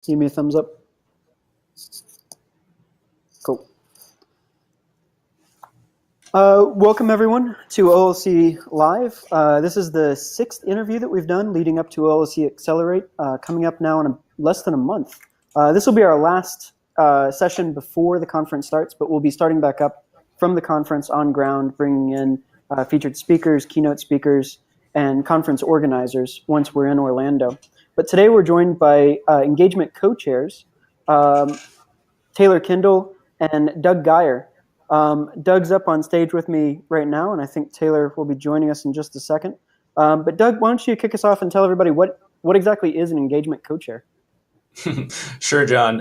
Give me a thumbs up. Cool. Welcome everyone to OLC Live. This is the 6th interview that we've done leading up to OLC Accelerate, coming up now in less than a month. This will be our last session before the conference starts, but we'll be starting back up from the conference on ground, bringing in featured speakers, keynote speakers, and conference organizers once we're in Orlando. But today we're joined by engagement co-chairs, Taylor Kendal and Doug Geier. Doug's up on stage with me right now, and I think Taylor will be joining us in just a second. But Doug, why don't you kick us off and tell everybody what exactly is an engagement co-chair? Sure, John.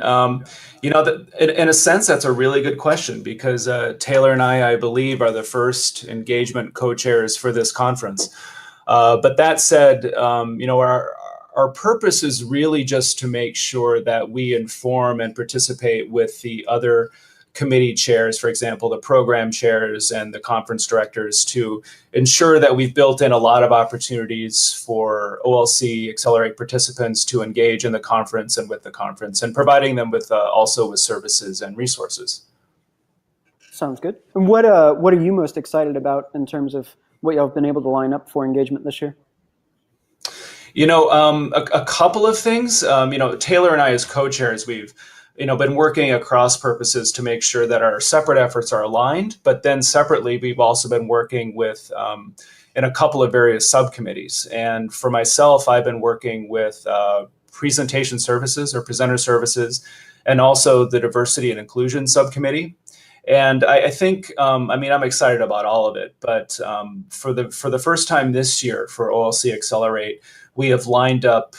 In a sense, that's a really good question because Taylor and I believe, are the first engagement co-chairs for this conference. But that said, our purpose is really just to make sure that we inform and participate with the other committee chairs, for example, the program chairs and the conference directors, to ensure that we've built in a lot of opportunities for OLC Accelerate participants to engage in the conference and with the conference, and providing them with also with services and resources. Sounds good. And what are you most excited about in terms of what y'all have been able to line up for engagement this year? A couple of things. Taylor and I as co-chairs, we've been working across purposes to make sure that our separate efforts are aligned, but then separately, we've also been working with in a couple of various subcommittees. And for myself, I've been working with presentation services or presenter services, and also the diversity and inclusion subcommittee. And I think, I'm excited about all of it, but for the first time this year for OLC Accelerate, we have lined up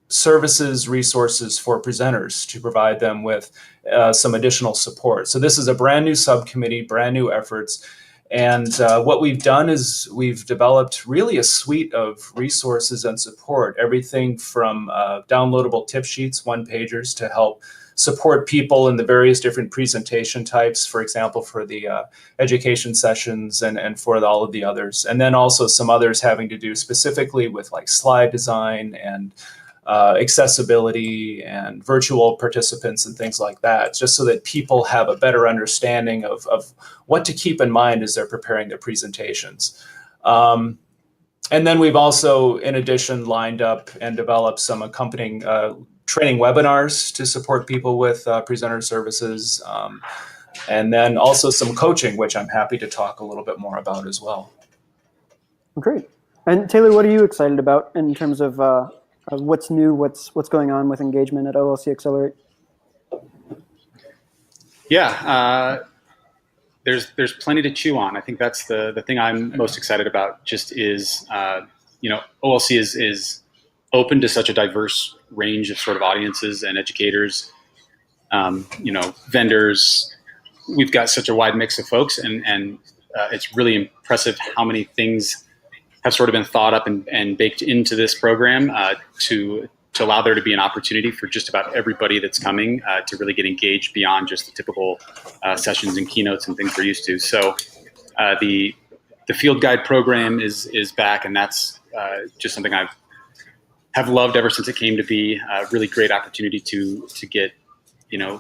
services, resources for presenters to provide them with some additional support. So this is a brand new subcommittee, brand new efforts. And what we've done is we've developed really a suite of resources and support, everything from downloadable tip sheets, one-pagers, to help support people in the various different presentation types, for example, for the education sessions and for all of the others. And then also some others having to do specifically with like slide design and accessibility and virtual participants and things like that, just so that people have a better understanding of what to keep in mind as they're preparing their presentations. And then we've also, in addition, lined up and developed some accompanying training webinars to support people with presenter services. And then also some coaching, which I'm happy to talk a little bit more about as well. Great. And Taylor, what are you excited about in terms of what's new, what's going on with engagement at OLC Accelerate? Yeah, there's plenty to chew on. I think that's the thing I'm most excited about. Just is OLC is open to such a diverse range of sort of audiences and educators, vendors. We've got such a wide mix of folks, and it's really impressive how many things have sort of been thought up and baked into this program to allow there to be an opportunity for just about everybody that's coming to really get engaged beyond just the typical sessions and keynotes and things we're used to. So the field guide program is back, and that's just something have loved ever since it came to be. A really great opportunity to get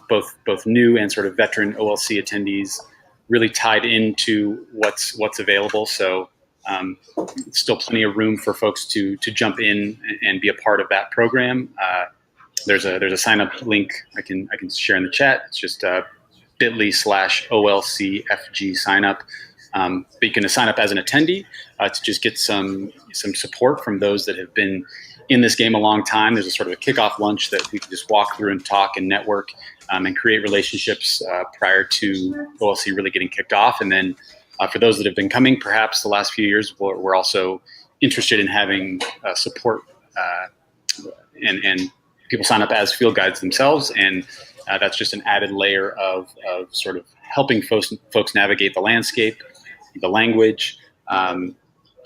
both new and sort of veteran OLC attendees really tied into what's available. So still plenty of room for folks to jump in and be a part of that program. There's a sign up link I can share in the chat. It's just bit.ly/OLCFG sign up. But you can sign up as an attendee to just get some support from those that have been in this game a long time. There's a sort of a kickoff lunch that we can just walk through and talk and network and create relationships prior to OLC really getting kicked off. And then for those that have been coming, perhaps the last few years, we're also interested in having support and people sign up as field guides themselves. And that's just an added layer of sort of helping folks navigate the landscape, the language,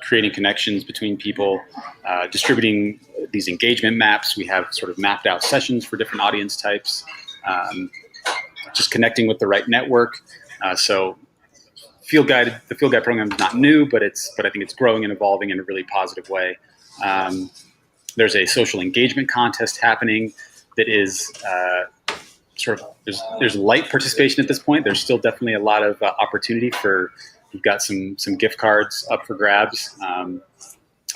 creating connections between people, distributing these engagement maps. We have sort of mapped out sessions for different audience types, just connecting with the right network. So the field guide program is not new, but I think it's growing and evolving in a really positive way. There's a social engagement contest happening that is there's light participation at this point. There's still definitely a lot of opportunity for. We've got some gift cards up for grabs.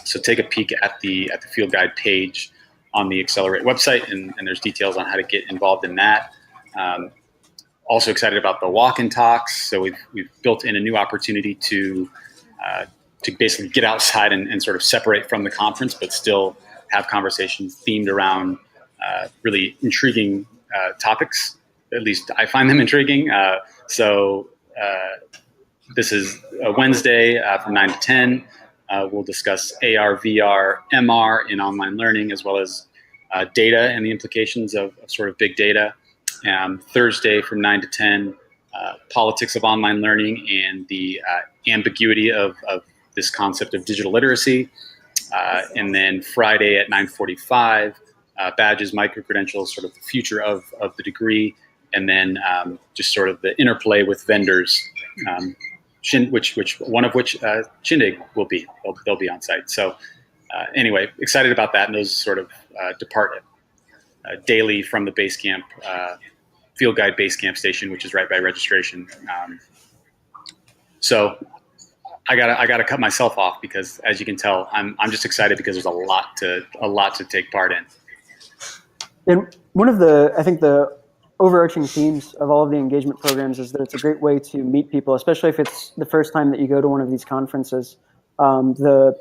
So take a peek at the field guide page on the Accelerate website, and there's details on how to get involved in that. Also excited about the walk-in talks. So we've built in a new opportunity to basically get outside and sort of separate from the conference, but still have conversations themed around really intriguing topics. At least I find them intriguing. This is a Wednesday from 9 to 10. We'll discuss AR, VR, MR in online learning, as well as data and the implications of sort of big data. Thursday from 9 to 10, politics of online learning and the ambiguity of this concept of digital literacy. And then Friday at 9:45, badges, micro-credentials, sort of the future of the degree, and then just sort of the interplay with vendors, one of which Shindig will be. They'll be on site. So anyway, excited about that, and those sort of depart daily from the base camp, field guide base camp station, which is right by registration. So I gotta cut myself off because, as you can tell, I'm just excited because there's a lot to take part in. And one of the overarching themes of all of the engagement programs is that it's a great way to meet people, especially if it's the first time that you go to one of these conferences. The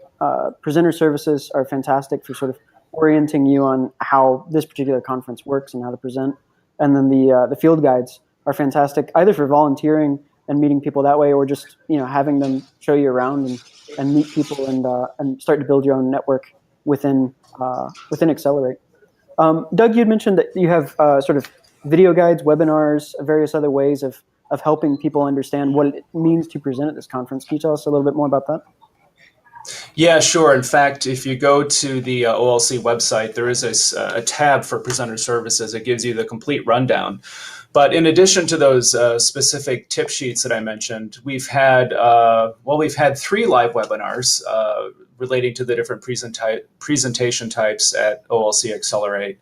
presenter services are fantastic for sort of orienting you on how this particular conference works and how to present. And then the field guides are fantastic, either for volunteering and meeting people that way, or just having them show you around and meet people and start to build your own network within Accelerate. Doug, you'd mentioned that you have sort of video guides, webinars, various other ways of helping people understand what it means to present at this conference. Can you tell us a little bit more about that? Yeah, sure. In fact, if you go to the OLC website, there is a tab for presenter services. It gives you the complete rundown. But in addition to those specific tip sheets that I mentioned, we've had 3 live webinars relating to the different presentation types at OLC Accelerate.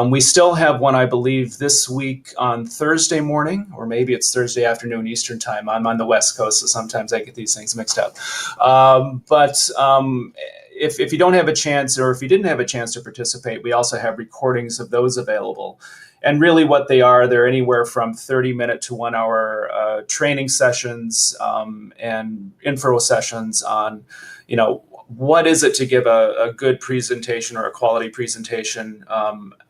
We still have one, I believe, this week on Thursday morning, or maybe it's Thursday afternoon Eastern time. I'm on the West Coast, so sometimes I get these things mixed up. If you don't have a chance, or if you didn't have a chance to participate, we also have recordings of those available. And really what they're anywhere from 30-minute to 1-hour training sessions and info sessions on, what is it to give a good presentation or a quality presentation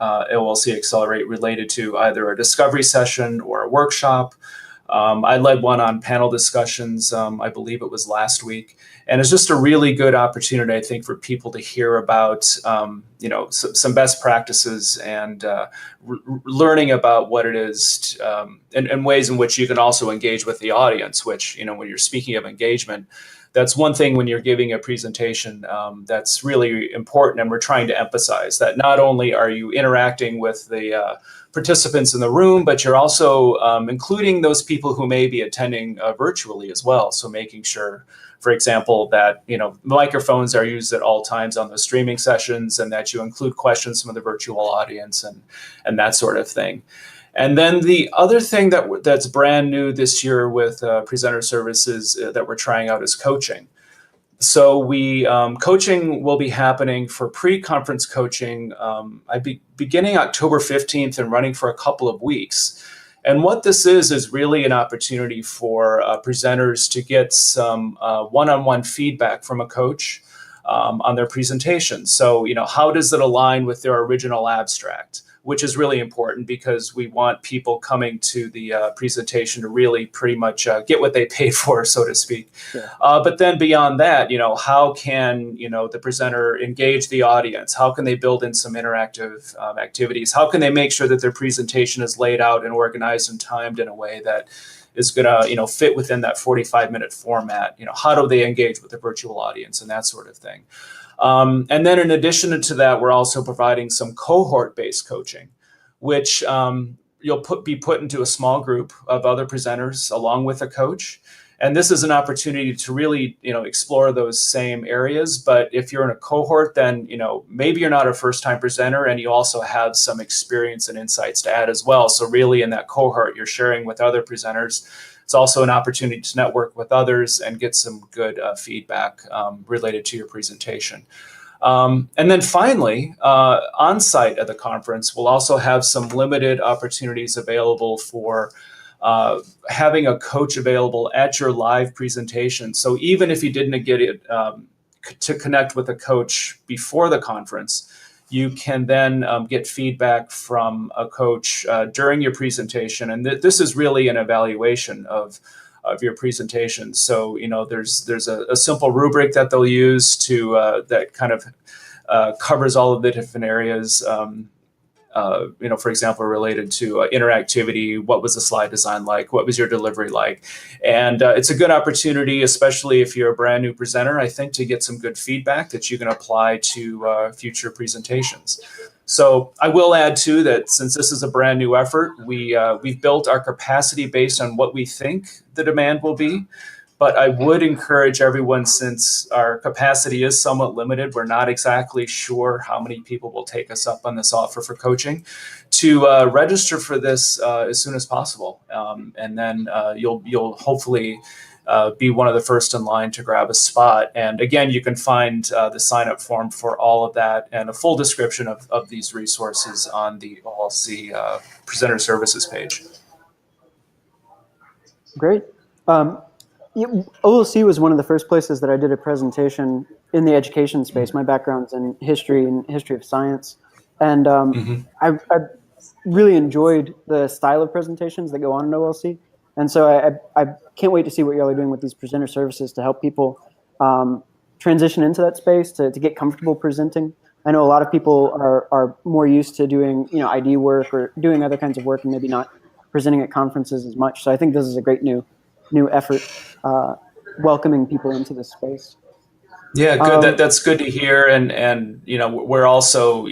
OLC Accelerate related to either a discovery session or a workshop. I led one on panel discussions, I believe it was last week. And it's just a really good opportunity, I think, for people to hear about, some best practices and learning about what it is and ways in which you can also engage with the audience, which, when you're speaking of engagement, that's one thing when you're giving a presentation that's really important. And we're trying to emphasize that not only are you interacting with the participants in the room, but you're also including those people who may be attending virtually as well. So making sure, for example, that microphones are used at all times on the streaming sessions, and that you include questions from the virtual audience and that sort of thing. And then the other thing that's brand new this year with presenter services that we're trying out is coaching. So coaching will be happening for pre-conference coaching. Beginning October 15th and running for a couple of weeks. And what this is really an opportunity for presenters to get some one-on-one feedback from a coach on their presentation. So, how does it align with their original abstract? Which is really important because we want people coming to the presentation to really pretty much get what they paid for, so to speak. Yeah. But then beyond that, how can, the presenter engage the audience? How can they build in some interactive activities? How can they make sure that their presentation is laid out and organized and timed in a way that is going to, fit within that 45-minute format? How do they engage with the virtual audience and that sort of thing? And then in addition to that, we're also providing some cohort-based coaching, which you'll be put into a small group of other presenters along with a coach. And this is an opportunity to really, explore those same areas. But if you're in a cohort, then, maybe you're not a first-time presenter and you also have some experience and insights to add as well. So really in that cohort, you're sharing with other presenters. It's also an opportunity to network with others and get some good feedback related to your presentation. And then finally, on site at the conference, we'll also have some limited opportunities available for having a coach available at your live presentation. So even if you didn't get it to connect with a coach before the conference, you can then get feedback from a coach during your presentation. And this is really an evaluation of your presentation. So, there's a simple rubric that they'll use to that kind of covers all of the different areas. For example, related to interactivity, what was the slide design like? What was your delivery like? And it's a good opportunity, especially if you're a brand new presenter, I think, to get some good feedback that you can apply to future presentations. So I will add too that since this is a brand new effort, we've built our capacity based on what we think the demand will be. But I would encourage everyone, since our capacity is somewhat limited, we're not exactly sure how many people will take us up on this offer for coaching, to register for this as soon as possible. And then you'll hopefully be one of the first in line to grab a spot. And again, you can find the sign-up form for all of that and a full description of these resources on the OLC Presenter Services page. Great. OLC was one of the first places that I did a presentation in the education space. My background's in history and history of science. And I really enjoyed the style of presentations that go on in OLC. And so I can't wait to see what y'all are doing with these presenter services to help people transition into that space, to get comfortable presenting. I know a lot of people are more used to doing ID work or doing other kinds of work and maybe not presenting at conferences as much. So I think this is a great new effort welcoming people into this space. Yeah, good. That's good to hear. And we're also,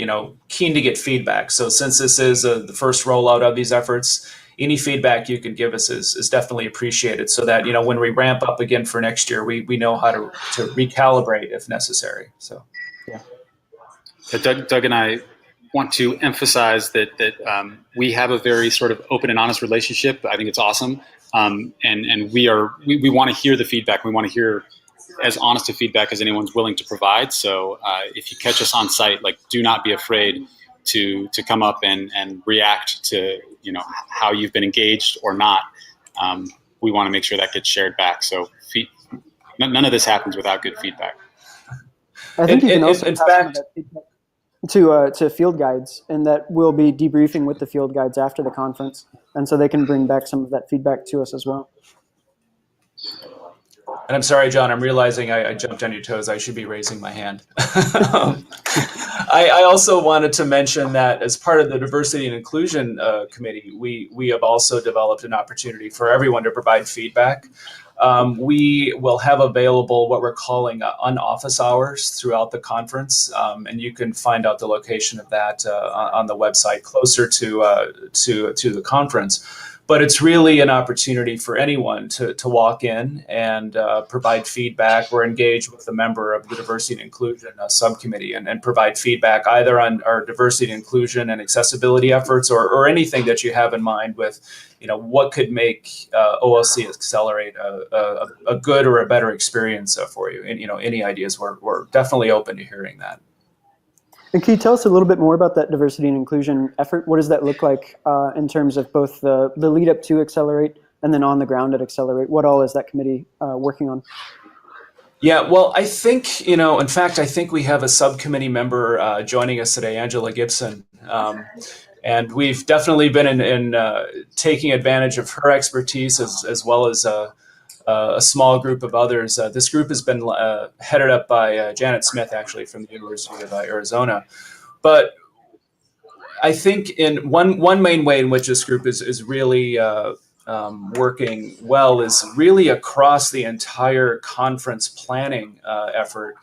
keen to get feedback. So since this is the first rollout of these efforts, any feedback you can give us is definitely appreciated, so that, when we ramp up again for next year, we know how to recalibrate if necessary. So, yeah. Doug and I want to emphasize that we have a very sort of open and honest relationship. I think it's awesome. And we want to hear the feedback. We want to hear as honest a feedback as anyone's willing to provide. So if you catch us on site, do not be afraid to come up and react to, how you've been engaged or not. We want to make sure that gets shared back. So none of this happens without good feedback. I think you can also pass some of that feedback to field guides, and that we'll be debriefing with the field guides after the conference, and so they can bring back some of that feedback to us as well. And I'm sorry, John, I'm realizing I jumped on your toes. I should be raising my hand. I also wanted to mention that as part of the Diversity and Inclusion Committee, we have also developed an opportunity for everyone to provide feedback. We will have available what we're calling on-office hours throughout the conference, and you can find out the location of that on the website closer to the conference. But it's really an opportunity for anyone to walk in and provide feedback or engage with a member of the Diversity and Inclusion subcommittee and provide feedback either on our diversity and inclusion and accessibility efforts or anything that you have in mind with, what could make OLC accelerate a good or a better experience for you. And, any ideas, we're definitely open to hearing that. And can you tell us a little bit more about that diversity and inclusion effort? What does that look like in terms of both the lead up to Accelerate and then on the ground at Accelerate? What all is that committee working on? Yeah, well, I think, in fact, I think we have a subcommittee member joining us today, Angela Gibson. And we've definitely been in taking advantage of her expertise as well as a small group of others. This group has been headed up by Janet Smith, actually, from the University of Arizona. But I think in one main way in which this group is really working well is really across the entire conference planning effort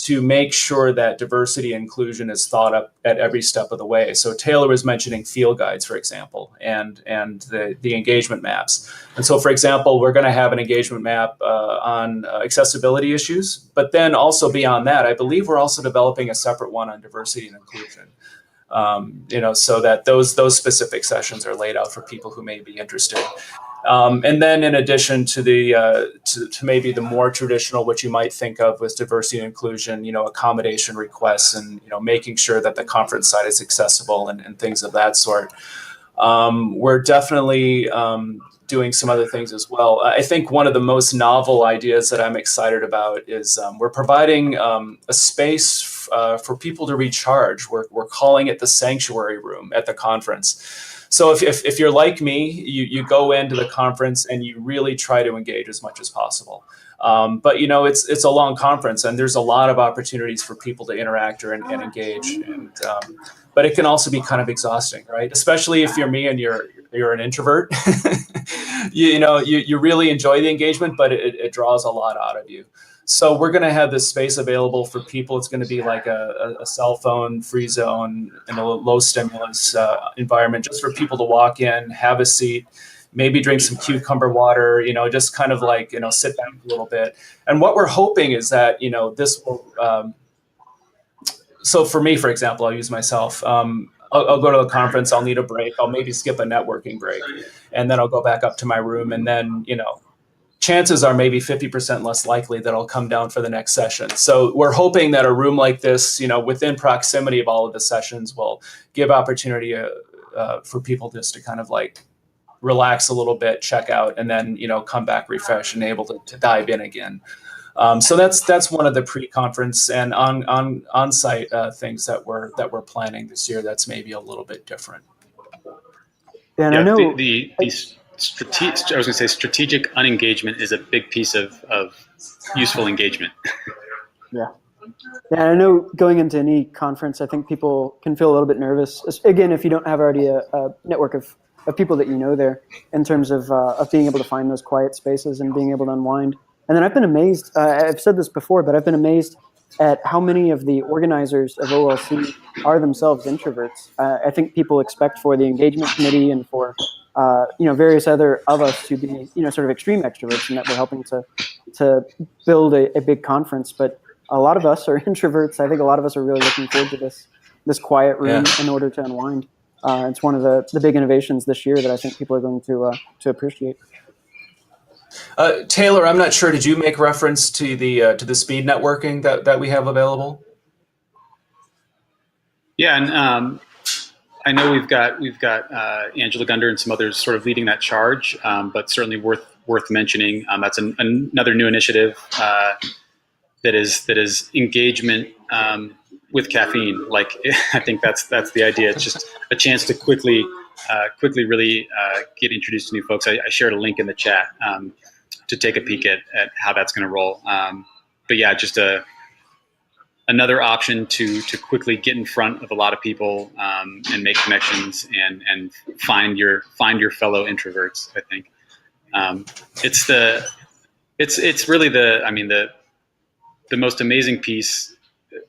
to make sure that diversity and inclusion is thought up at every step of the way. So Taylor was mentioning field guides, for example, and the engagement maps. And so, for example, we're going to have an engagement map on accessibility issues, but then also beyond that, I believe we're also developing a separate one on diversity and inclusion. So that those specific sessions are laid out for people who may be interested. And then, in addition to the to maybe the more traditional, what you might think of with diversity and inclusion, accommodation requests, and making sure that the conference site is accessible and things of that sort. We're definitely doing some other things as well. I think one of the most novel ideas that I'm excited about is we're providing a space for people to recharge. We're calling it the sanctuary room at the conference. So if you're like me, you go into the conference and you really try to engage as much as possible. But it's a long conference, and there's a lot of opportunities for people to interact and engage. But it can also be kind of exhausting, right? Especially if you're me and you're an introvert. you really enjoy the engagement, but it draws a lot out of you. So we're going to have this space available for people. It's going to be like a cell phone free zone in a low stimulus environment, just for people to walk in, have a seat, maybe drink some cucumber water, just kind of like, sit back a little bit. And what we're hoping is that, this will, so for me, for example, I'll use myself. I'll go to the conference. I'll need a break. I'll maybe skip a networking break, and then I'll go back up to my room. And then, chances are maybe 50% less likely that I'll come down for the next session. So we're hoping that a room like this, within proximity of all of the sessions, will give opportunity for people just to kind of like relax a little bit, check out, and then, come back refreshed and able to dive in again. So that's one of the pre-conference and on-site things that we're planning this year. That's maybe a little bit different. And I know strategic unengagement is a big piece of useful engagement. Yeah. Yeah, I know going into any conference, I think people can feel a little bit nervous. Again, if you don't have already a network of people that there, in terms of being able to find those quiet spaces and being able to unwind. And then I've been amazed, I've said this before, but I've been amazed at how many of the organizers of OLC are themselves introverts. I think people expect for the engagement committee and for various other of us to be sort of extreme extroverts, and that we're helping to build a big conference. But a lot of us are introverts. I think a lot of us are really looking forward to this quiet room in order to unwind. It's one of the big innovations this year that I think people are going to appreciate. Taylor, I'm not sure. Did you make reference to the speed networking that we have available? Yeah, and I know we've got Angela Gunder and some others sort of leading that charge, but certainly worth mentioning. That's another new initiative that is engagement with caffeine. Like, I think that's the idea. It's just a chance to quickly really get introduced to new folks. I shared a link in the chat to take a peek at how that's going to roll. But yeah, just another option to quickly get in front of a lot of people and make connections and find your fellow introverts. I think it's really the most amazing piece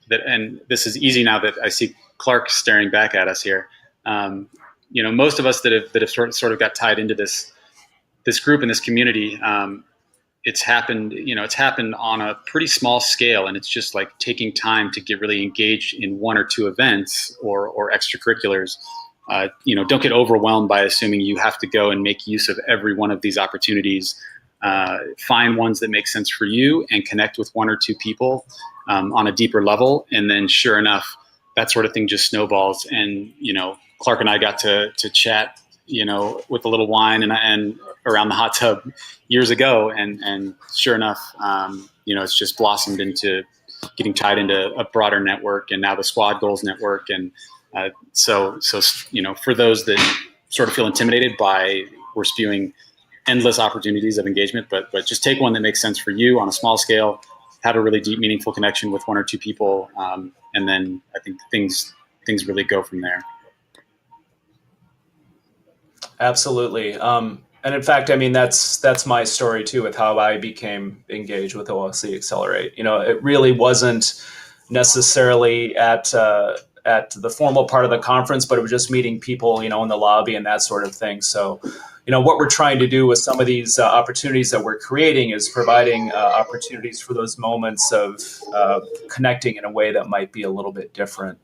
that, and this is easy now that I see Clark staring back at us here. Most of us that have sort of got tied into this group and this community, it's happened on a pretty small scale, and it's just like taking time to get really engaged in one or two events or extracurriculars. Don't get overwhelmed by assuming you have to go and make use of every one of these opportunities. Find ones that make sense for you and connect with one or two people on a deeper level, and then sure enough, that sort of thing just snowballs. And Clark and I got to chat, with a little wine and around the hot tub years ago, and sure enough, it's just blossomed into getting tied into a broader network, and now the Squad Goals network. And so for those that sort of feel intimidated by, we're spewing endless opportunities of engagement, but just take one that makes sense for you on a small scale, have a really deep, meaningful connection with one or two people, and then I think things really go from there. Absolutely. And in fact, that's my story too, with how I became engaged with OLC Accelerate. It really wasn't necessarily at the formal part of the conference, but it was just meeting people, in the lobby and that sort of thing. So, what we're trying to do with some of these opportunities that we're creating is providing opportunities for those moments of connecting in a way that might be a little bit different.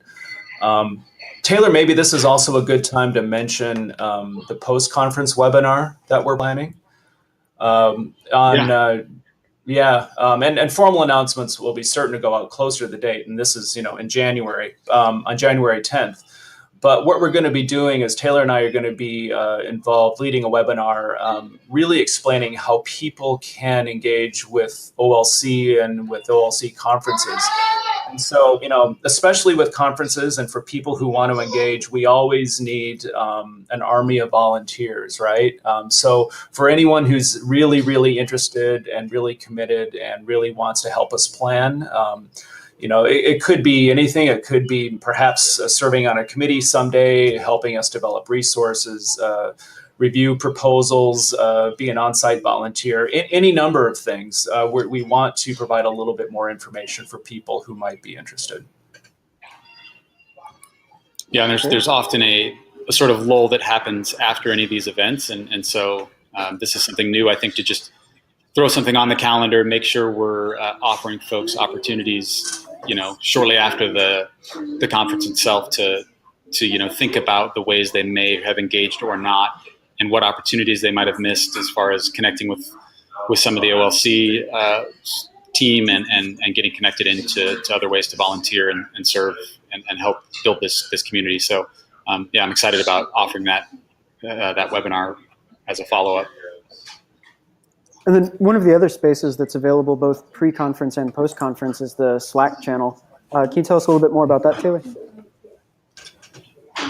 Taylor, maybe this is also a good time to mention the post-conference webinar that we're planning. And formal announcements will be certain to go out closer to the date, and this is in January, on January 10th. But what we're going to be doing is Taylor and I are going to be involved leading a webinar, really explaining how people can engage with OLC and with OLC conferences. And so, especially with conferences and for people who want to engage, we always need an army of volunteers, right? So for anyone who's really, really interested and really committed and really wants to help us plan, it could be anything. It could be perhaps serving on a committee someday, helping us develop resources, review proposals, be an on-site volunteer, any number of things. We want to provide a little bit more information for people who might be interested. Yeah, and there's often a sort of lull that happens after any of these events, and so this is something new, I think, to just throw something on the calendar, make sure we're offering folks opportunities, shortly after the conference itself to think about the ways they may have engaged or not, and what opportunities they might have missed as far as connecting with some of the OLC team and getting connected into other ways to volunteer and serve and help build this community. So I'm excited about offering that webinar as a follow-up. And then one of the other spaces that's available both pre-conference and post-conference is the Slack channel. Can you tell us a little bit more about that, Taylor?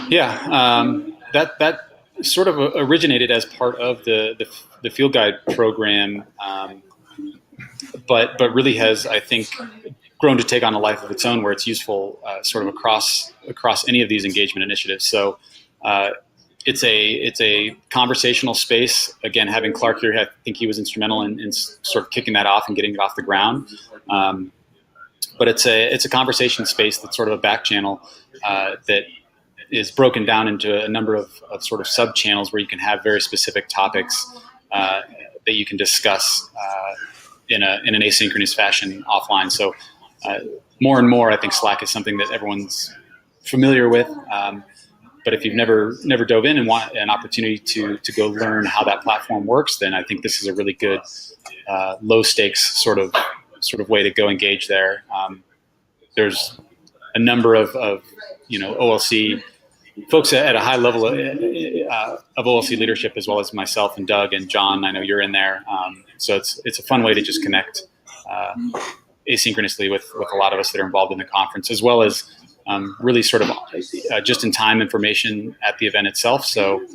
Yeah, that sort of originated as part of the Field Guide program, but really has, I think, grown to take on a life of its own, where it's useful sort of across any of these engagement initiatives. So it's a conversational space. Again, having Clark here, I think he was instrumental in sort of kicking that off and getting it off the ground. But it's a conversation space that's sort of a back channel that is broken down into a number of sort of sub channels where you can have very specific topics that you can discuss in an asynchronous fashion offline. So more and more, I think Slack is something that everyone's familiar with. But if you've never dove in and want an opportunity to go learn how that platform works, then I think this is a really good low stakes sort of way to go engage there. There's a number of OLC folks at a high level of OLC leadership, as well as myself and Doug and John. I know you're in there, so it's a fun way to just connect asynchronously with a lot of us that are involved in the conference, as well as really sort of just-in-time information at the event itself. So,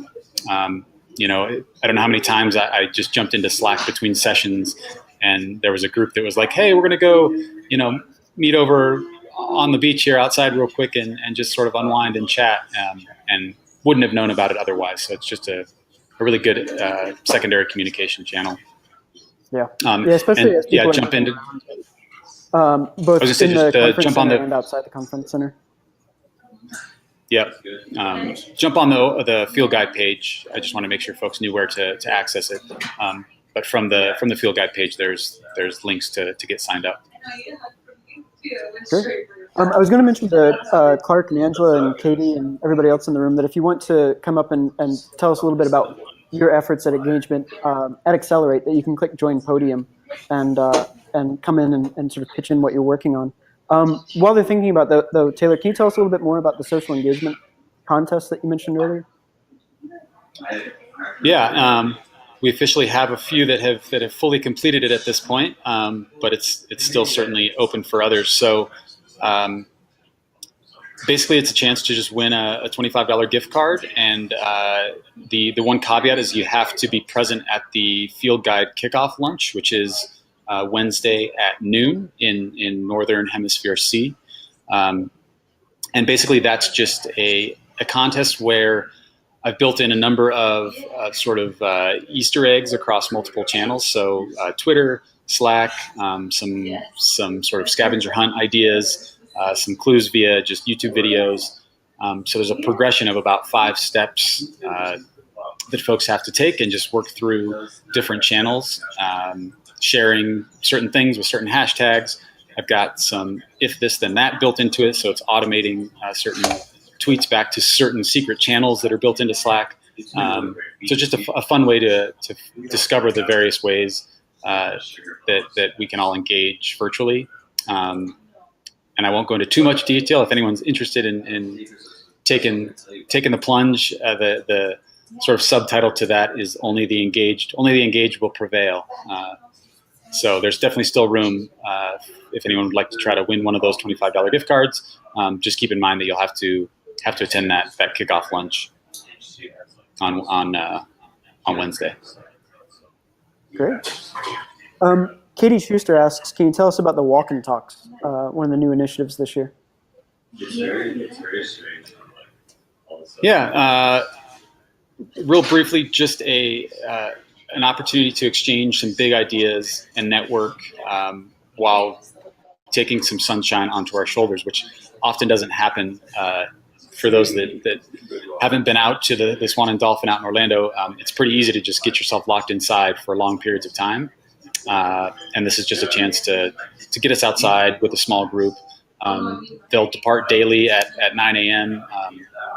I don't know how many times I just jumped into Slack between sessions, and there was a group that was like, "Hey, we're going to go, meet over on the beach here outside real quick and just sort of unwind and chat," and wouldn't have known about it otherwise. So it's just a really good secondary communication channel. Yeah, especially as people jump into. Both in the conference center and outside the conference center. Yeah, jump on the Field Guide page. I just want to make sure folks knew where to access it. But from the Field Guide page, there's links to get signed up. Great. I was going to mention to Clark and Angela and Katie and everybody else in the room that if you want to come up and tell us a little bit about your efforts at engagement at Accelerate, that you can click Join Podium and come in and sort of pitch in what you're working on. While they're thinking about that, though, Taylor, can you tell us a little bit more about the social engagement contest that you mentioned earlier? Yeah, we officially have a few that have fully completed it at this point, but it's still certainly open for others. So basically, it's a chance to just win a $25 gift card, and the one caveat is you have to be present at the Field Guide kickoff lunch, which is Wednesday at noon in Northern Hemisphere C. And basically that's just a contest where I've built in a number of sort of Easter eggs across multiple channels. So Twitter, Slack, some sort of scavenger hunt ideas, some clues via just YouTube videos. So there's a progression of about 5 steps that folks have to take and just work through different channels, sharing certain things with certain hashtags. I've got some if this then that built into it, so it's automating certain tweets back to certain secret channels that are built into Slack. So just a fun way to discover the various ways that we can all engage virtually. And I won't go into too much detail. If anyone's interested in taking the plunge, the sort of subtitle to that is only the engaged will prevail. So there's definitely still room if anyone would like to try to win one of those $25 gift cards. Just keep in mind that you'll have to attend that kickoff lunch on Wednesday. Great. Katie Schuster asks, can you tell us about the walk and talks, one of the new initiatives this year? Yeah, real briefly, just an opportunity to exchange some big ideas and network while taking some sunshine onto our shoulders, which often doesn't happen for those that haven't been out to the Swan and Dolphin out in Orlando. It's pretty easy to just get yourself locked inside for long periods of time. And this is just a chance to get us outside with a small group. They'll depart daily at 9 a.m.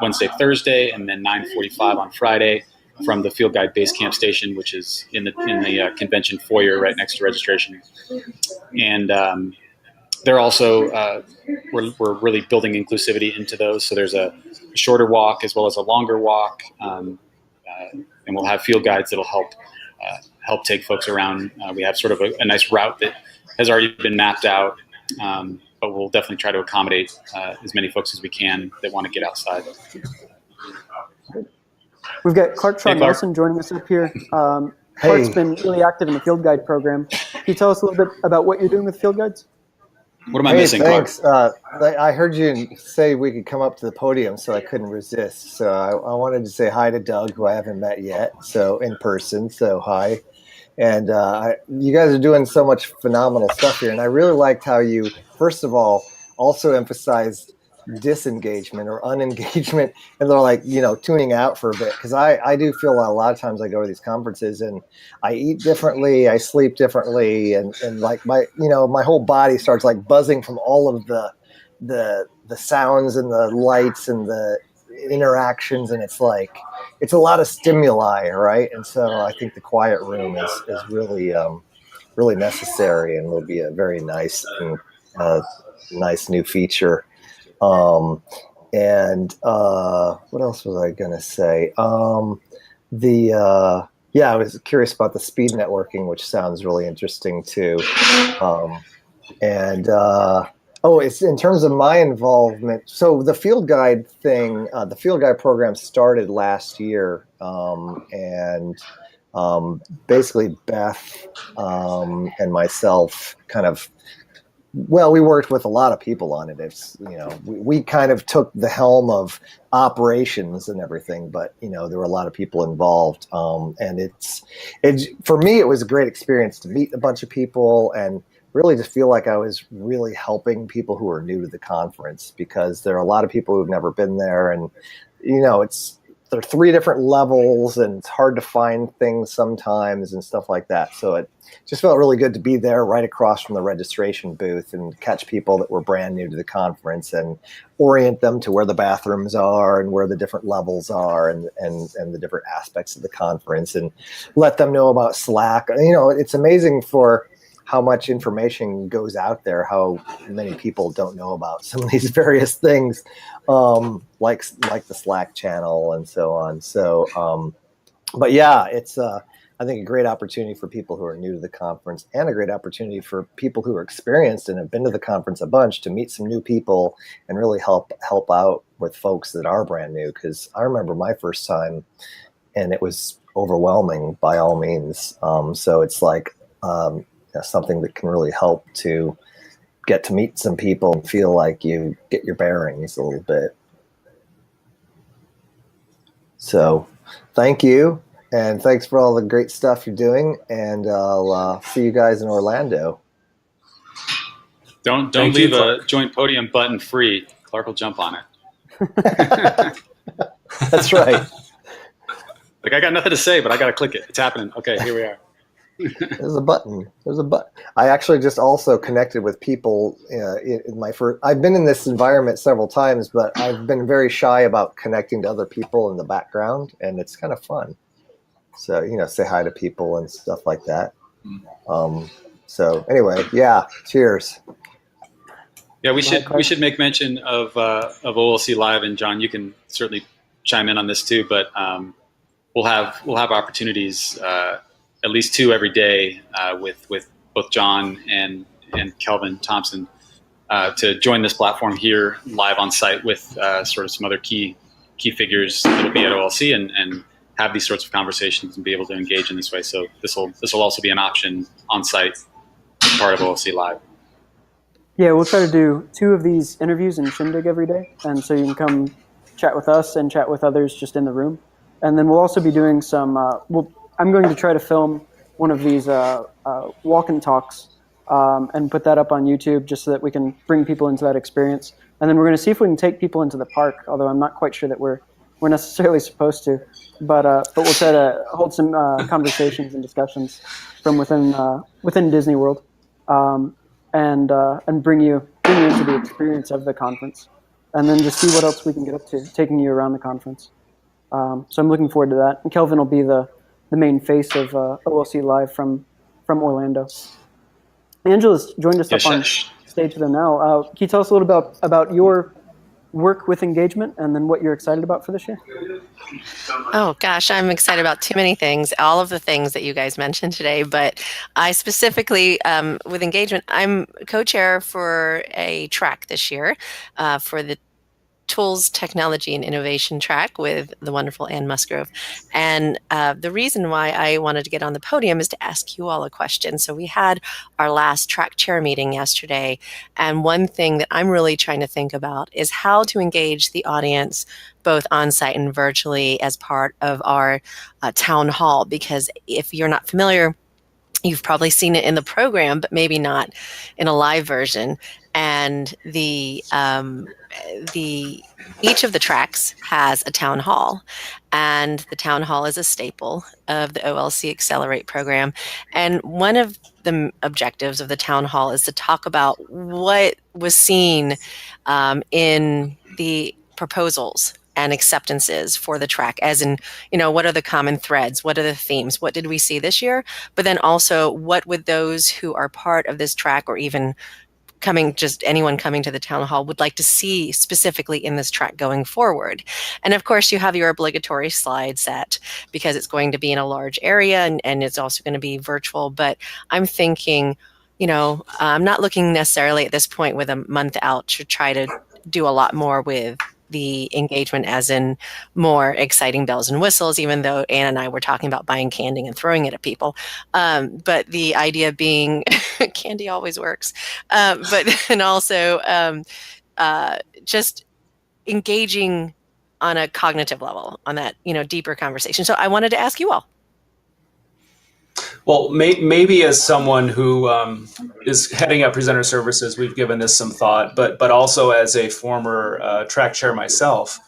Wednesday, Thursday, and then 9:45 on Friday from the Field Guide Base Camp Station, which is in the convention foyer right next to registration. And they're also we're really building inclusivity into those. So there's a shorter walk as well as a longer walk, and we'll have field guides that'll help take folks around. We have sort of a nice route that has already been mapped out, but we'll definitely try to accommodate as many folks as we can that want to get outside. We've got Clark Shaw Nelson joining us up here. Clark's been really active in the Field Guide program. Can you tell us a little bit about what you're doing with Field Guides? What am I missing, thanks. Clark? I heard you say we could come up to the podium, so I couldn't resist. So I wanted to say hi to Doug, who I haven't met yet, so in person. So hi. And you guys are doing so much phenomenal stuff here. And I really liked how you, first of all, also emphasized disengagement or unengagement. And they're like, tuning out for a bit. Because I do feel a lot of times I go to these conferences and I eat differently, I sleep differently. And like my whole body starts like buzzing from all of the sounds and the lights and the interactions, and it's like it's a lot of stimuli, right? And so I think the quiet room is really really necessary and will be a very nice nice new feature. And what else was I gonna say? I was curious about the speed networking, which sounds really interesting too. It's in terms of my involvement. So the Field Guide thing, the Field Guide program started last year. Basically Beth and myself we worked with a lot of people on it. It's, we kind of took the helm of operations and everything, but, there were a lot of people involved. And for me, it was a great experience to meet a bunch of people and really just feel like I was really helping people who are new to the conference, because there are a lot of people who've never been there, and there are 3 different levels and it's hard to find things sometimes and stuff like that. So it just felt really good to be there right across from the registration booth and catch people that were brand new to the conference and orient them to where the bathrooms are and where the different levels are and the different aspects of the conference, and let them know about Slack. It's amazing for how much information goes out there, how many people don't know about some of these various things, like the Slack channel and so on. So, but yeah, it's, I think, a great opportunity for people who are new to the conference, and a great opportunity for people who are experienced and have been to the conference a bunch to meet some new people and really help out with folks that are brand new. Because I remember my first time, and it was overwhelming by all means. So it's like, something that can really help to get to meet some people and feel like you get your bearings a little bit. So thank you. And thanks for all the great stuff you're doing. And I'll see you guys in Orlando. Don't Thank you, leave a Clark. joint podium button free. Clark will jump on it. That's right. Like, I got nothing to say, but I got to click it. It's happening. Okay, here we are. There's a button. There's a button. I actually just also connected with people in my first. I've been in this environment several times, but I've been very shy about connecting to other people in the background, and it's kind of fun. So, say hi to people and stuff like that. So anyway, yeah, cheers. Yeah, we should make mention of OLC Live, and John, you can certainly chime in on this too. But we'll have opportunities, at least 2 every day, with both John and Kelvin Thompson to join this platform here live on site with sort of some other key figures that will be at OLC and have these sorts of conversations and be able to engage in this way. So this will also be an option on site as part of OLC Live. Yeah, we'll try to do 2 of these interviews in Shindig every day, and so you can come chat with us and chat with others just in the room. And then we'll also be doing some. I'm going to try to film one of these walk and talks and put that up on YouTube just so that we can bring people into that experience. And then we're going to see if we can take people into the park, although I'm not quite sure that we're necessarily supposed to. But we'll try to hold some conversations and discussions from within Disney World. And bring you into the experience of the conference, and then just see what else we can get up to, taking you around the conference. So I'm looking forward to that. And Kelvin will be the main face of OLC Live from Orlando. Angela's joined us up on stage there now. Can you tell us a little about your work with engagement and then what you're excited about for this year? Oh gosh, I'm excited about too many things, all of the things that you guys mentioned today, but I specifically, with engagement, I'm co-chair for a track this year for the Tools, Technology, and Innovation track with the wonderful Ann Musgrove. And the reason why I wanted to get on the podium is to ask you all a question. So we had our last track chair meeting yesterday, and one thing that I'm really trying to think about is how to engage the audience both on-site and virtually as part of our town hall, because if you're not familiar, you've probably seen it in the program, but maybe not in a live version. And each of the tracks has a town hall, and the town hall is a staple of the OLC Accelerate program. And one of the objectives of the town hall is to talk about what was seen in the proposals and acceptances for the track, as in, what are the common threads? What are the themes? What did we see this year? But then also, what would those who are part of this track, or even anyone coming to the town hall, would like to see specifically in this track going forward? And of course, you have your obligatory slide set because it's going to be in a large area and it's also going to be virtual. But I'm thinking, I'm not looking necessarily at this point with a month out to try to do a lot more with the engagement, as in more exciting bells and whistles, even though Ann and I were talking about buying candy and throwing it at people. But the idea being candy always works. But then also just engaging on a cognitive level, on that, deeper conversation. So I wanted to ask you all. Well, maybe as someone who is heading up presenter services, we've given this some thought, but also as a former track chair myself,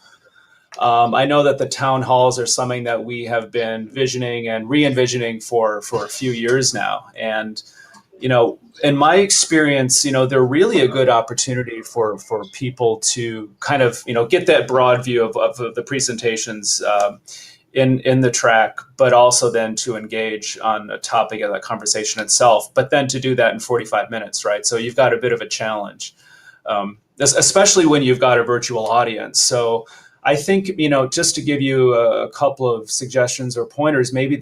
I know that the town halls are something that we have been visioning and re-envisioning for a few years now. And, in my experience, they're really a good opportunity for people to kind of, get that broad view of the presentations in the track, but also then to engage on a topic of the conversation itself, but then to do that in 45 minutes, right? So you've got a bit of a challenge, especially when you've got a virtual audience. So I think, just to give you a couple of suggestions or pointers, maybe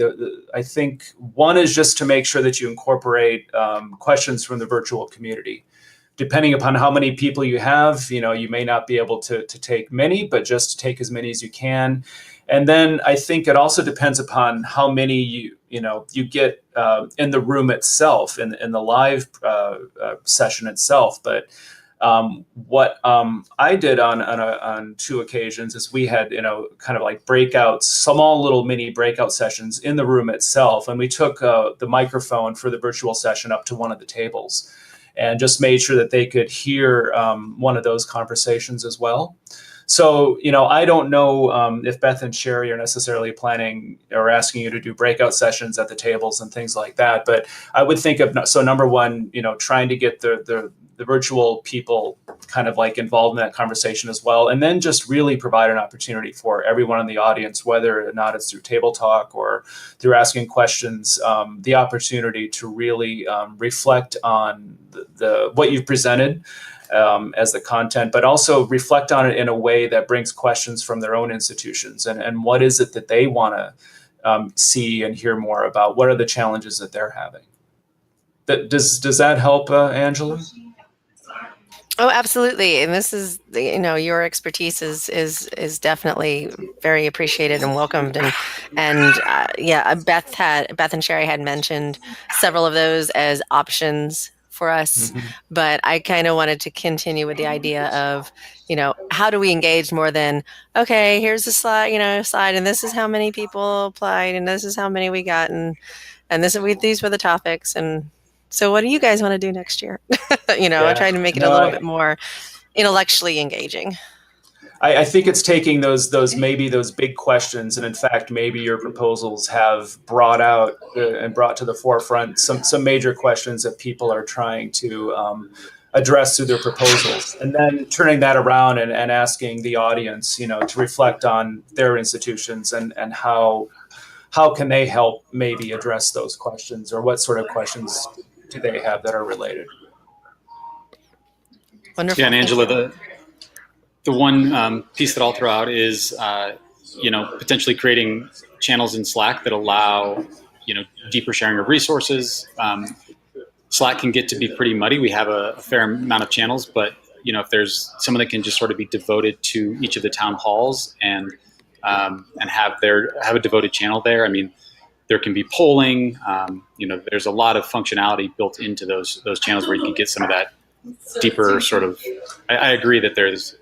I think one is just to make sure that you incorporate questions from the virtual community. Depending upon how many people you have, you may not be able to take many, but just take as many as you can. And then I think it also depends upon how many you get in the room itself, in the live session itself. But what I did on 2 occasions is we had kind of like breakouts, small little mini breakout sessions in the room itself, and we took the microphone for the virtual session up to one of the tables. and just made sure that they could hear one of those conversations as well. So, I don't know if Beth and Sherry are necessarily planning or asking you to do breakout sessions at the tables and things like that. But I would think of, so number one, trying to get the virtual people kind of like involved in that conversation as well. And then just really provide an opportunity for everyone in the audience, whether or not it's through table talk or through asking questions, the opportunity to really reflect on the what you've presented as the content, but also reflect on it in a way that brings questions from their own institutions and what is it that they want to see and hear more about. What are the challenges that they're having? Does that help, Angela? Oh, absolutely. And this is, your expertise is definitely very appreciated and welcomed. And Beth and Sherry had mentioned several of those as options for us, but I kind of wanted to continue with the idea of, how do we engage more than, okay, here's the slide, and this is how many people applied, and this is how many we got, and these were the topics, and so what do you guys want to do next year? I tried to make it a little bit more intellectually engaging. I think it's taking those big questions, and in fact, maybe your proposals have brought out and brought to the forefront some major questions that people are trying to address through their proposals, and then turning that around and asking the audience, to reflect on their institutions and how can they help maybe address those questions, or what sort of questions do they have that are related. Wonderful. Yeah, and Angela, the one piece that I'll throw out is, potentially creating channels in Slack that allow, deeper sharing of resources. Slack can get to be pretty muddy. We have a fair amount of channels, but, if there's someone that can just sort of be devoted to each of the town halls and have a devoted channel there. I mean, there can be polling. There's a lot of functionality built into those channels where you can get some of that deeper sort of. I agree that there's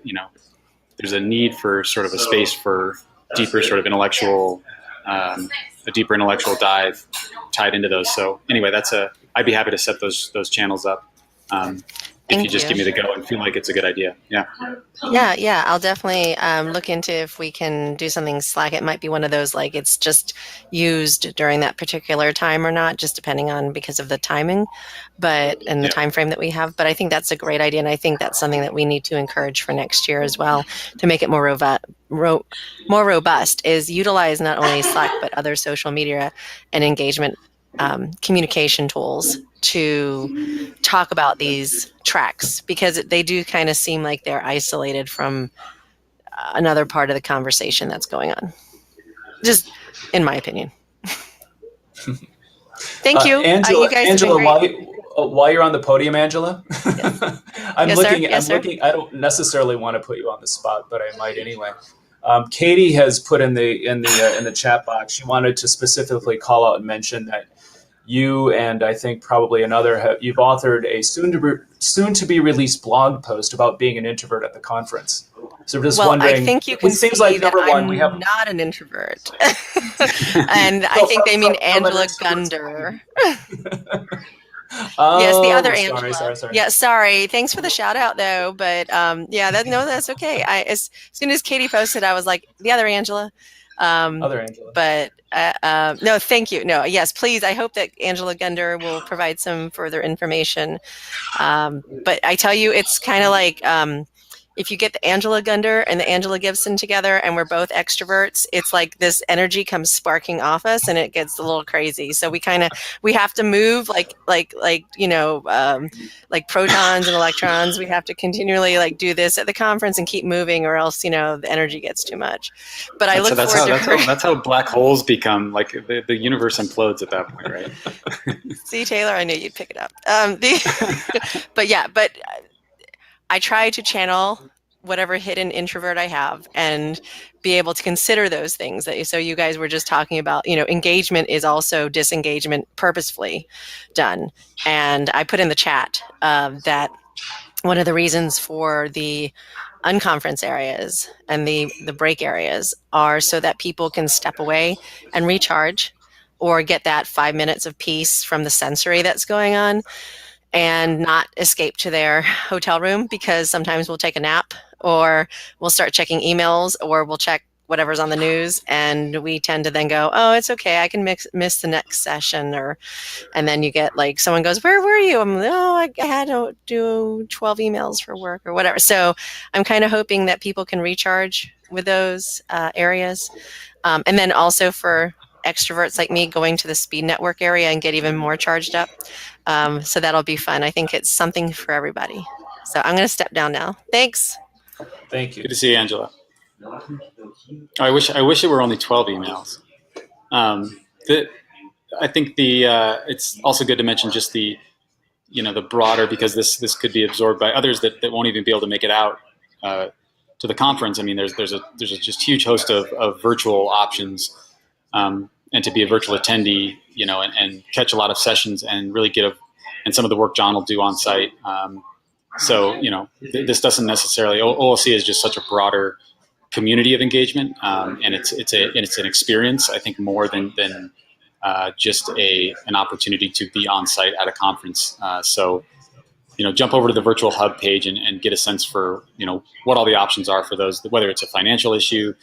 a need for sort of a space for deeper sort of intellectual, a deeper intellectual dive tied into those. So anyway, I'd be happy to set those channels up. If you just give me the go and feel like it's a good idea. Yeah. Yeah. I'll definitely look into if we can do something Slack. It might be one of those, like, it's just used during that particular time or not, just depending on because of the timing, and the time frame that we have. But I think that's a great idea, and I think that's something that we need to encourage for next year as well to make it more robust. Is utilize not only Slack but other social media and engagement communication tools to talk about these tracks, because they do kind of seem like they're isolated from another part of the conversation that's going on, just in my opinion. Thank you. Angela, you guys Angela, while you're on the podium, Angela, Yes. I'm Yes, looking. sir. Yes, I'm looking. I don't necessarily want to put you on the spot, but I might anyway. Katie has put in the chat box. She wanted to specifically call out and mention that you and I think probably another you've authored a soon to be released blog post about being an introvert at the conference. So we're just wondering. I think you can it seems see like that number one, I'm we have not an introvert, and I think they mean Angela Gunder. Yes, the other Angela. Sorry. Yeah, sorry. Thanks for the shout out though, but that's okay. As soon as Katie posted, I was like, the other Angela. Other Angela. But no, thank you. No, yes, please. I hope that Angela Gunder will provide some further information. But I tell you, it's kind of like if you get the Angela Gunder and the Angela Gibson together and we're both extroverts, it's like this energy comes sparking off us and it gets a little crazy. So we have to move like protons and electrons. We have to continually do this at the conference and keep moving, or else, the energy gets too much. But I look forward to that's how black holes become, like the universe implodes at that point, right? See, Taylor, I knew you'd pick it up. But I try to channel whatever hidden introvert I have and be able to consider those things. So you guys were just talking about, engagement is also disengagement purposefully done. And I put in the chat that one of the reasons for the unconference areas and the break areas are so that people can step away and recharge or get that 5 minutes of peace from the sensory that's going on. and not escape to their hotel room, because sometimes we'll take a nap, or we'll start checking emails, or we'll check whatever's on the news, and we tend to then go, oh, it's okay, I can miss the next session. And then you get like, someone goes, where were you? I'm like, oh, I had to do 12 emails for work or whatever. So I'm kind of hoping that people can recharge with those areas. And then also for extroverts like me, going to the speed network area and get even more charged up. So that'll be fun. I think it's something for everybody. So I'm going to step down now. Thanks. Thank you. Good to see you, Angela. I wish it were only 12 emails. I think it's also good to mention just the broader, because this could be absorbed by others that won't even be able to make it out to the conference. I mean, there's a just huge host of virtual options, and to be a virtual attendee, and catch a lot of sessions and really and some of the work John will do on site. So this doesn't necessarily, OLC is just such a broader community of engagement, and it's an experience, I think, more than just an opportunity to be on site at a conference. So jump over to the virtual hub page and get a sense for what all the options are for those, whether it's a financial issue,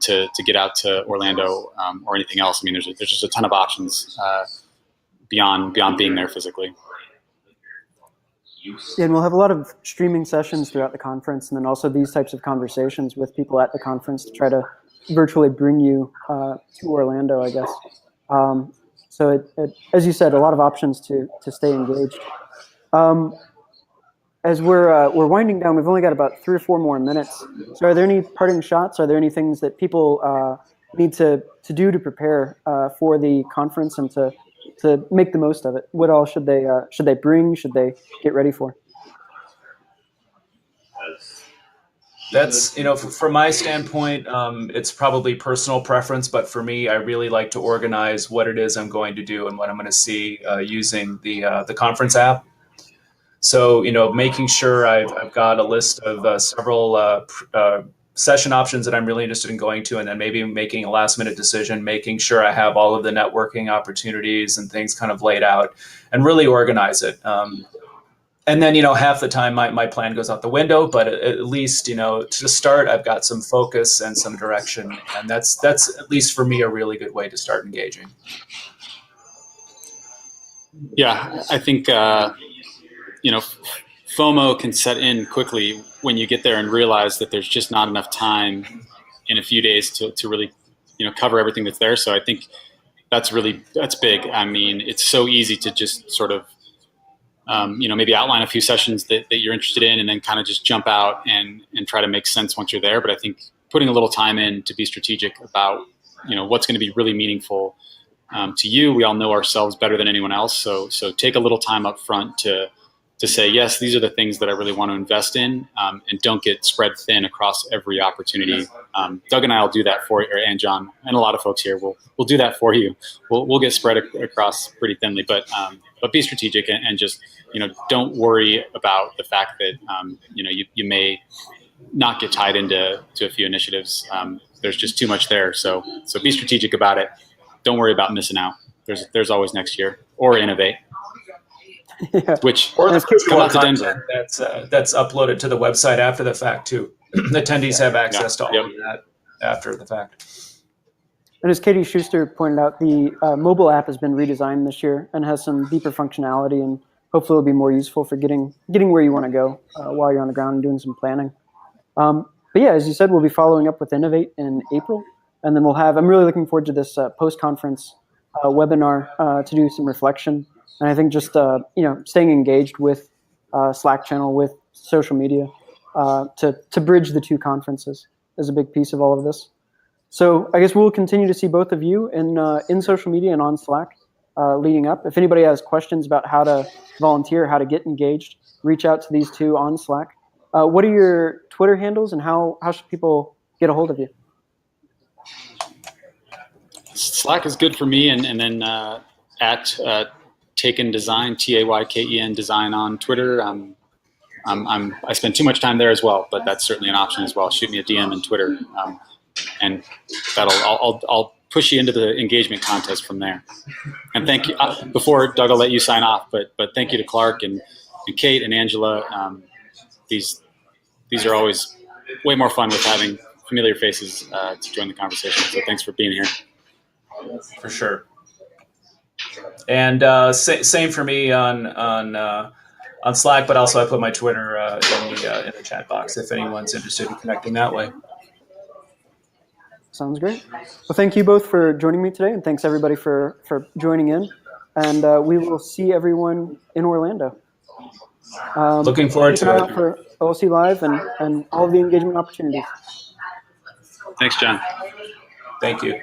to get out to Orlando, or anything else. I mean, there's just a ton of options beyond being there physically. Yeah, and we'll have a lot of streaming sessions throughout the conference, and then also these types of conversations with people at the conference to try to virtually bring you to Orlando, I guess. So as you said, a lot of options to stay engaged. As we're winding down, we've only got about 3 or 4 more minutes. So are there any parting shots? Are there any things that people need to do to prepare for the conference and to make the most of it? What all should they bring? Should they get ready for? That's, from my standpoint, it's probably personal preference, but for me, I really like to organize what it is I'm going to do and what I'm going to see using the conference app. So, making sure I've got a list of several session options that I'm really interested in going to, and then maybe making a last minute decision, making sure I have all of the networking opportunities and things kind of laid out and really organize it. And then, half the time my plan goes out the window, but at least, to start, I've got some focus and some direction. And that's at least for me, a really good way to start engaging. Yeah, I think, FOMO can set in quickly when you get there and realize that there's just not enough time in a few days to really, cover everything that's there. So I think that's big. I mean, it's so easy to just sort of, maybe outline a few sessions that you're interested in, and then kind of just jump out and try to make sense once you're there. But I think putting a little time in to be strategic about, what's going to be really meaningful to you. We all know ourselves better than anyone else. So take a little time up front to say, yes, these are the things that I really want to invest in, and don't get spread thin across every opportunity. Doug and I will do that for you, and John, and a lot of folks here we'll do that for you. We'll get spread across pretty thinly, but be strategic and just, don't worry about the fact that, you may not get tied into a few initiatives. There's just too much there. So be strategic about it. Don't worry about missing out. There's always next year, or innovate. Yeah. Or come out to Denver. That's uploaded to the website after the fact too. Attendees have access to all of that after the fact. And as Katie Schuster pointed out, the mobile app has been redesigned this year and has some deeper functionality, and hopefully will be more useful for getting where you want to go while you're on the ground and doing some planning. But yeah, as you said, we'll be following up with Innovate in April, and then I'm really looking forward to this post-conference webinar to do some reflection. And I think just staying engaged with Slack channel, with social media, to bridge the 2 conferences is a big piece of all of this. So I guess we'll continue to see both of you in social media and on Slack leading up. If anybody has questions about how to volunteer, how to get engaged, reach out to these 2 on Slack. What are your Twitter handles, and how should people get a hold of you? Slack is good for me, and then at Taken Design, TAYKEN Design on Twitter. I spend too much time there as well, but that's certainly an option as well. Shoot me a DM in Twitter, and I'll push you into the engagement contest from there. And thank you. Before Doug, I'll let you sign off, but thank you to Clark and and Kate and Angela. These are always way more fun with having familiar faces to join the conversation. So thanks for being here. For sure. And same for me on Slack, but also I put my Twitter in the chat box if anyone's interested in connecting that way. Sounds great. Well, thank you both for joining me today, and thanks everybody for joining in. And we will see everyone in Orlando. Looking forward keep an eye to out it. for OLC Live and all of the engagement opportunities. Thanks, John. Thank you.